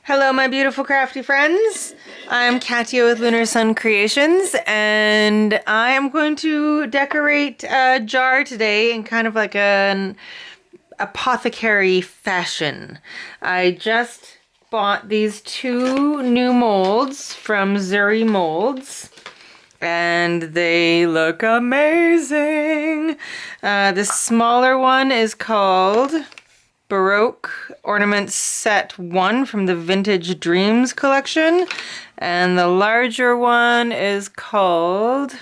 Hello, my beautiful crafty friends. I'm Katia with Lunar Sun Creations, and I am going to decorate a jar today in kind of like an apothecary fashion. I just bought these two new molds from Zuri molds, and they look amazing. This smaller one is called Baroque Ornaments Set 1 from the Vintage Dreams collection, and the larger one is called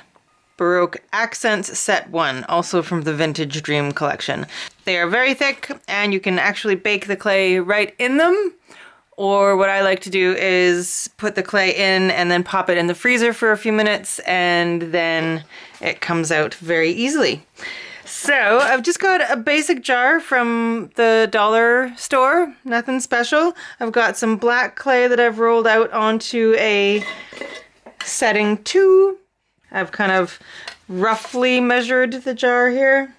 Baroque Accents Set 1, also from the Vintage Dream collection. They are very thick, and you can actually bake the clay right in them, or what I like to do is put the clay in and then pop it in the freezer for a few minutes, and then it comes out very easily. So I've just got a basic jar from the dollar store, nothing special. I've got some black clay that I've rolled out onto a setting 2. I've kind of roughly measured the jar here.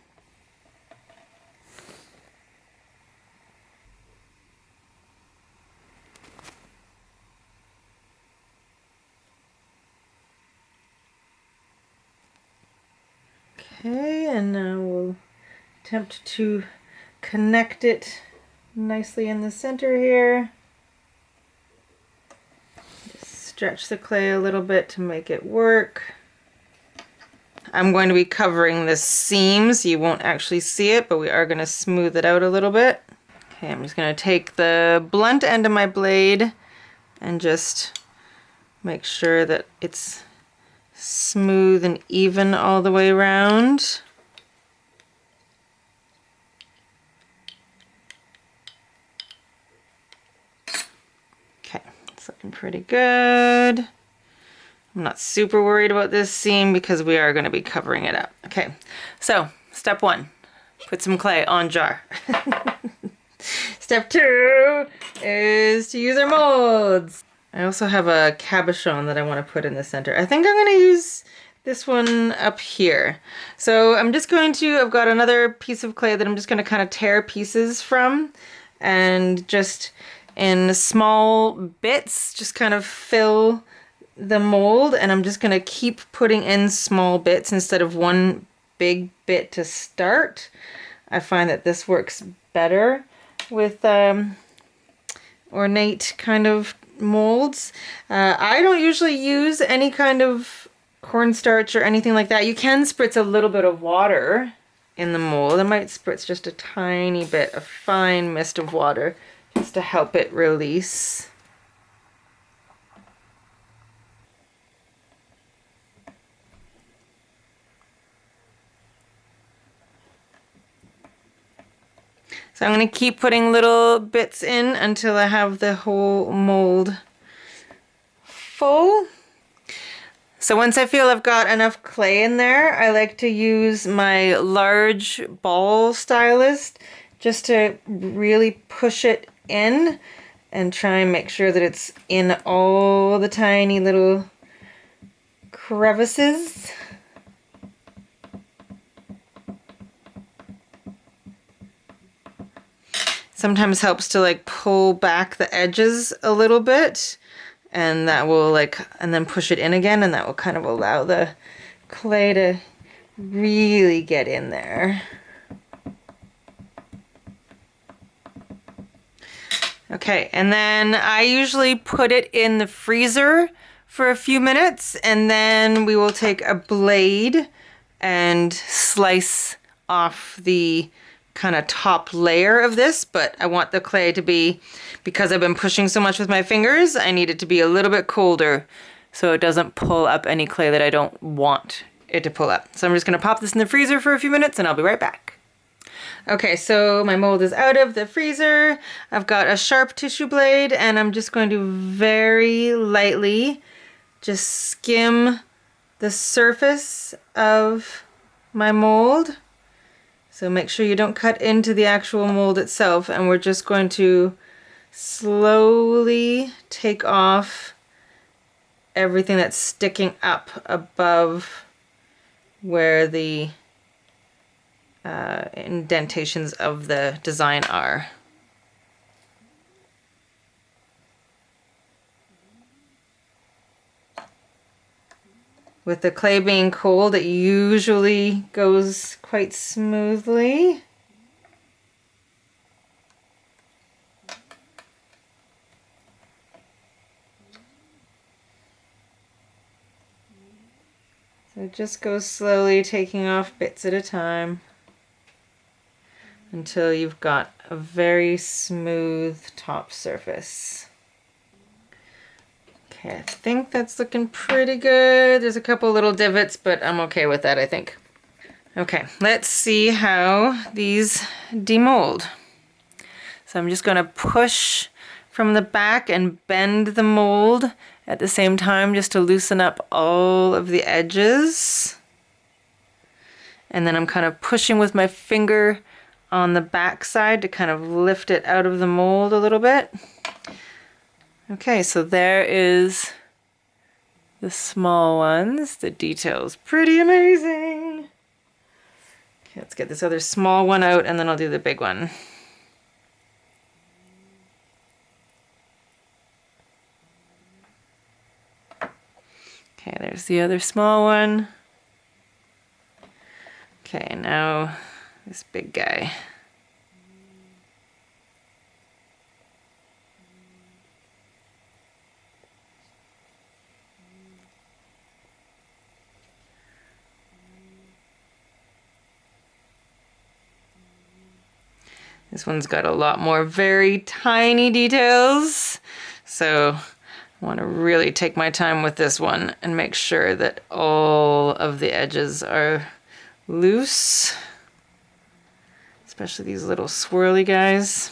Okay, and now we'll attempt to connect it nicely in the center here. Just stretch the clay a little bit to make it work. I'm going to be covering the seam so you won't actually see it, but we are going to smooth it out a little bit. Okay, I'm just going to take the blunt end of my blade and just make sure that it's smooth and even all the way around. Okay, it's looking pretty good. I'm not super worried about this seam because we are going to be covering it up. Okay, so step 1, put some clay on jar. Step 2 is to use our molds. I also have a cabochon that I want to put in the center. I think I'm going to use this one up here. So I'm just going to, I've got another piece of clay that I'm just going to kind of tear pieces from, and just in small bits, just kind of fill the mold, and I'm just going to keep putting in small bits instead of one big bit to start. I find that this works better with ornate kind of molds. I don't usually use any kind of cornstarch or anything like that. You can spritz a little bit of water in the mold. I might spritz just a tiny bit, a fine mist of water, just to help it release. So I'm going to keep putting little bits in until I have the whole mold full. So once I feel I've got enough clay in there, I like to use my large ball stylus just to really push it in and try and make sure that it's in all the tiny little crevices. Sometimes helps to like pull back the edges a little bit, and that will and then push it in again, and that will kind of allow the clay to really get in there. Okay, and then I usually put it in the freezer for a few minutes, and then we will take a blade and slice off the kind of top layer of this, but I want the clay to be, because I've been pushing so much with my fingers, I need it to be a little bit colder so it doesn't pull up any clay that I don't want it to pull up. So I'm just going to pop this in the freezer for a few minutes and I'll be right back. Okay, so my mold is out of the freezer. I've got a sharp tissue blade, and I'm just going to very lightly just skim the surface of my mold. So make sure you don't cut into the actual mold itself, and we're just going to slowly take off everything that's sticking up above where the indentations of the design are. With the clay being cold, it usually goes quite smoothly. So just go slowly, taking off bits at a time until you've got a very smooth top surface. Okay, I think that's looking pretty good. There's a couple little divots, but I'm okay with that, I think. Okay, let's see how these demold. So I'm just going to push from the back and bend the mold at the same time just to loosen up all of the edges. And then I'm kind of pushing with my finger on the back side to kind of lift it out of the mold a little bit. Okay, so there is the small ones. The detail's pretty amazing. Okay, let's get this other small one out and then I'll do the big one. Okay, there's the other small one. Okay, now this big guy. This one's got a lot more very tiny details, so I want to really take my time with this one and make sure that all of the edges are loose, especially these little swirly guys.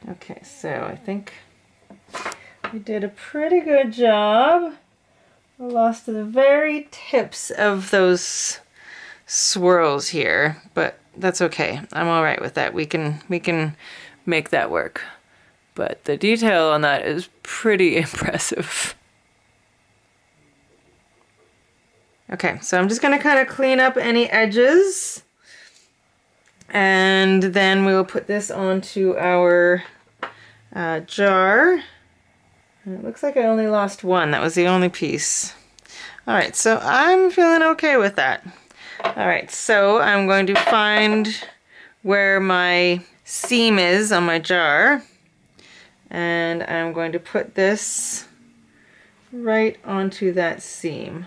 Okay, so I think we did a pretty good job. I lost the very tips of those swirls here, but that's okay. I'm all right with that. We can make that work. But the detail on that is pretty impressive. Okay, so I'm just gonna kind of clean up any edges, and then we will put this onto our jar. And it looks like I only lost one. That was the only piece. All right, so I'm feeling okay with that. All right, so I'm going to find where my seam is on my jar, and I'm going to put this right onto that seam.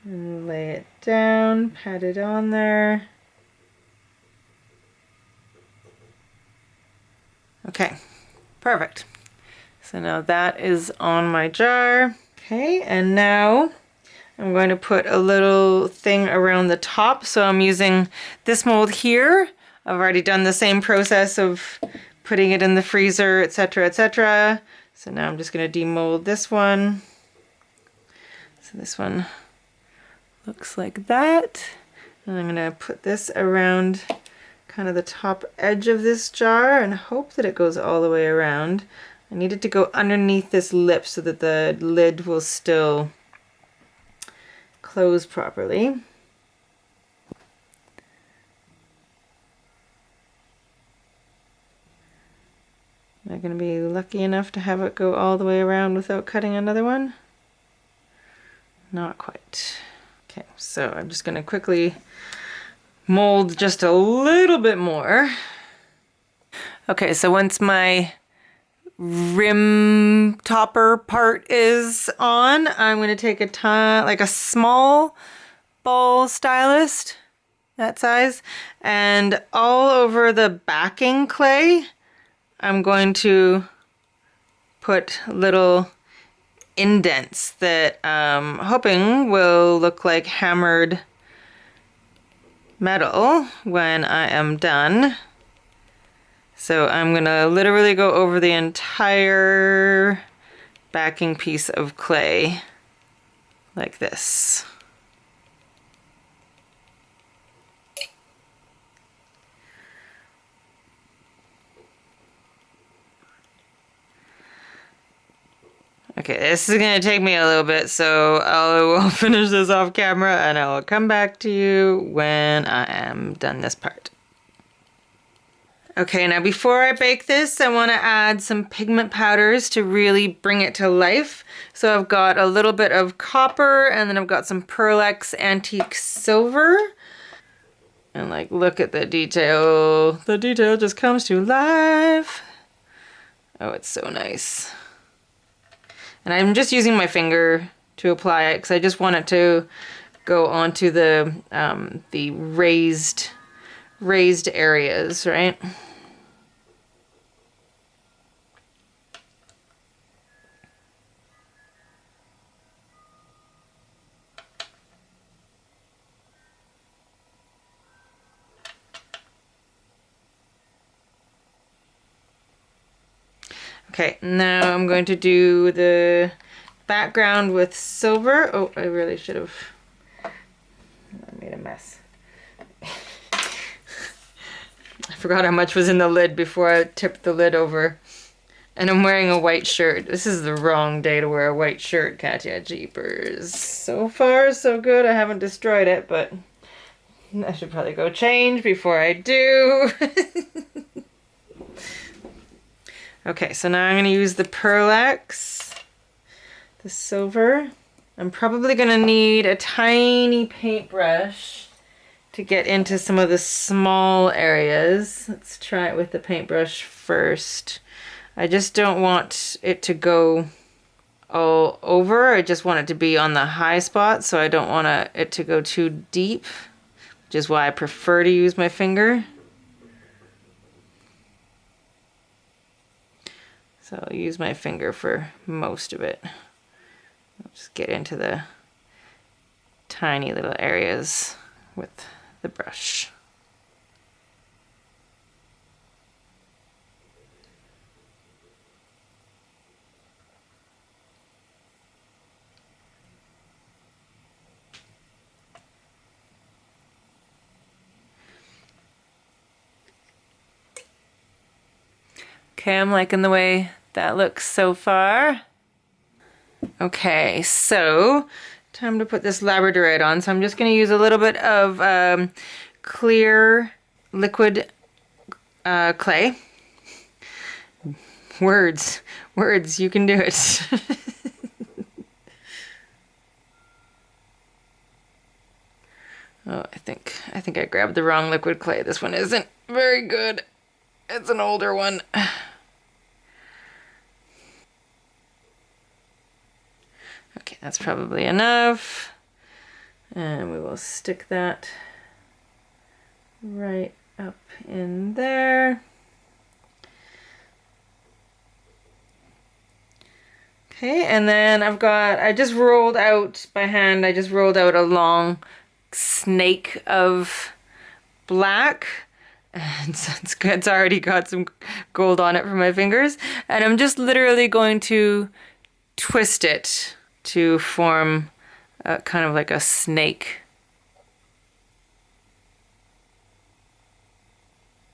And lay it down, pat it on there. Okay, perfect. So now that is on my jar. Okay, and now I'm going to put a little thing around the top. So I'm using this mold here. I've already done the same process of putting it in the freezer, etc., etc. So now I'm just going to demold this one. So this one looks like that. And I'm going to put this around kind of the top edge of this jar and hope that it goes all the way around. I need it to go underneath this lip so that the lid will still close properly. Am I going to be lucky enough to have it go all the way around without cutting another one? Not quite. Okay, so I'm just going to quickly mold just a little bit more. Okay, so once my rim topper part is on, I'm going to take like a small ball stylus, that size, and all over the backing clay, I'm going to put little indents that I'm hoping will look like hammered metal when I am done. So I'm gonna literally go over the entire backing piece of clay like this. Okay, this is gonna take me a little bit, so I will finish this off camera and I will come back to you when I am done this part. Okay, now before I bake this, I want to add some pigment powders to really bring it to life. So I've got a little bit of copper, and then I've got some Pearl X antique silver. And like, look at the detail. The detail just comes to life. Oh, it's so nice. And I'm just using my finger to apply it because I just want it to go onto the raised areas, right? Okay, now I'm going to do the background with silver. Oh, I really should have. I made a mess. I forgot how much was in the lid before I tipped the lid over. And I'm wearing a white shirt. This is the wrong day to wear a white shirt, Katya. Jeepers. So far, so good. I haven't destroyed it, but I should probably go change before I do. Okay, so now I'm going to use the Pearl X, the silver. I'm probably going to need a tiny paintbrush to get into some of the small areas. Let's try it with the paintbrush first. I just don't want it to go all over. I just want it to be on the high spot, so I don't want it to go too deep, which is why I prefer to use my finger. So I'll use my finger for most of it. I'll just get into the tiny little areas with the brush. Okay, I'm liking the way that looks so far. Okay, so time to put this labradorite on. So I'm just going to use a little bit of clear liquid clay. Words, you can do it. Oh, I think I grabbed the wrong liquid clay. This one isn't very good. It's an older one. Okay, that's probably enough. And we will stick that right up in there. Okay, and then I just rolled out by hand, I just rolled out a long snake of black. And so it's already got some gold on it for my fingers. And I'm just literally going to twist it to form kind of like a snake.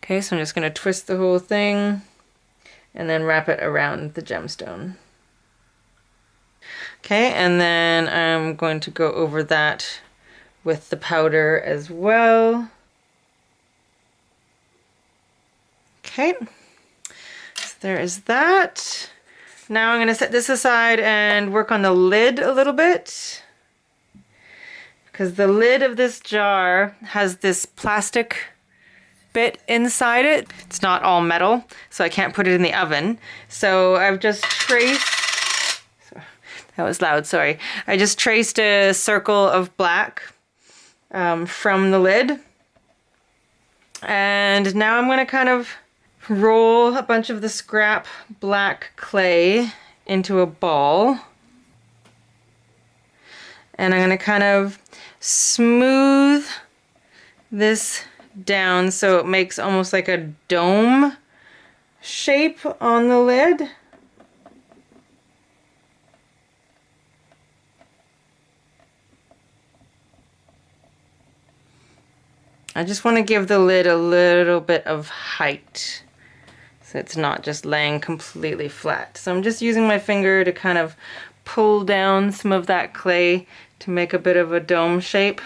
Okay, so I'm just going to twist the whole thing and then wrap it around the gemstone. Okay, and then I'm going to go over that with the powder as well. Okay, so there is that. Now I'm going to set this aside and work on the lid a little bit, because the lid of this jar has this plastic bit inside it. It's not all metal, so I can't put it in the oven. So I've just traced, that was loud, sorry. I just traced a circle of black from the lid. And now I'm going to kind of roll a bunch of the scrap black clay into a ball. And I'm going to kind of smooth this down so it makes almost like a dome shape on the lid. I just want to give the lid a little bit of height. so it's not just laying completely flat. So I'm just using my finger to kind of pull down some of that clay to make a bit of a dome shape.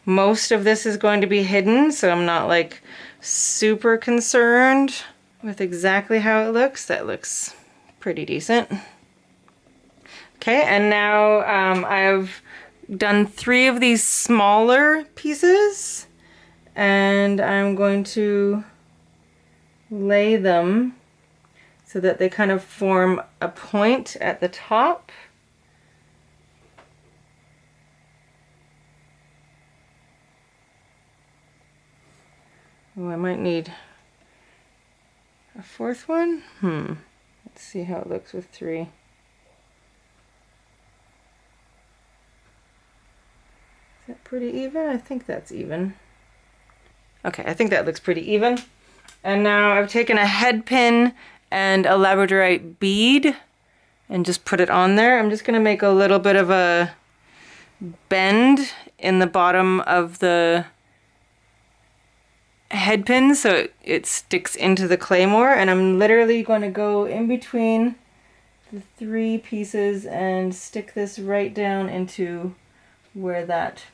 Most of this is going to be hidden, so I'm not like super concerned with exactly how it looks. That looks pretty decent. Okay, and now I've done 3 of these smaller pieces, and I'm going to lay them so that they kind of form a point at the top. Oh, I might need a 4th one. Let's see how it looks with 3. Is that pretty even? I think that's even. Okay, I think that looks pretty even. And now I've taken a head pin and a labradorite bead and just put it on there. I'm just gonna make a little bit of a bend in the bottom of the head pin so it sticks into the claymore, and I'm literally going to go in between the 3 pieces and stick this right down into where that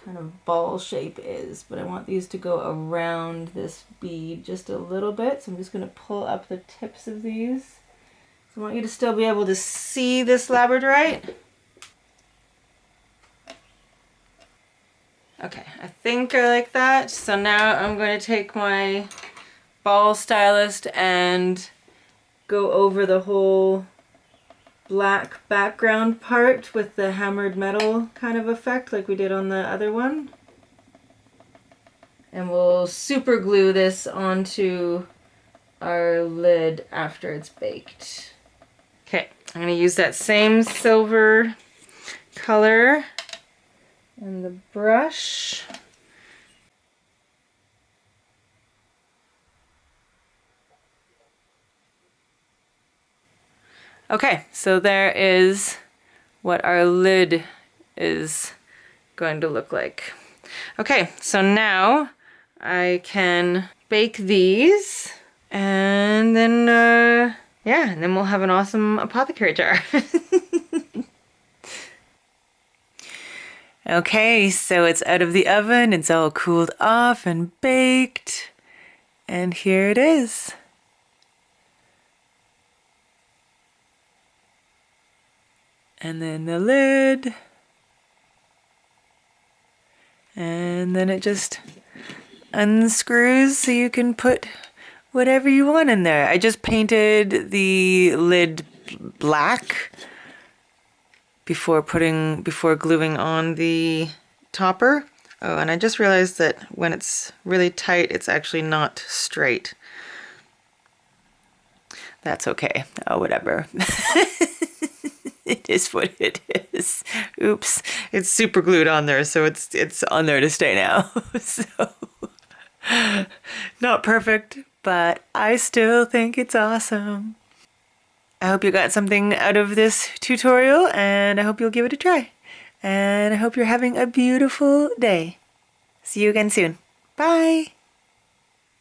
kind of ball shape is. But I want these to go around this bead just a little bit, so I'm just going to pull up the tips of these. So I want you to still be able to see this labradorite. Okay, I think I like that. So now I'm going to take my ball stylist and go over the whole black background part with the hammered metal kind of effect like we did on the other one. And we'll super glue this onto our lid after it's baked. Okay, I'm going to use that same silver color and the brush. Okay, so there is what our lid is going to look like. Okay, so now I can bake these, and then yeah, and then we'll have an awesome apothecary jar. Okay, so it's out of the oven, it's all cooled off and baked, and here it is. And then the lid, and then it just unscrews so you can put whatever you want in there. I just painted the lid black before gluing on the topper. Oh, and I just realized that when it's really tight, it's actually not straight. That's okay. Oh, whatever. It is what it is. Oops. It's super glued on there, so it's on there to stay now. So, not perfect, but I still think it's awesome. I hope you got something out of this tutorial, and I hope you'll give it a try. And I hope you're having a beautiful day. See you again soon. Bye!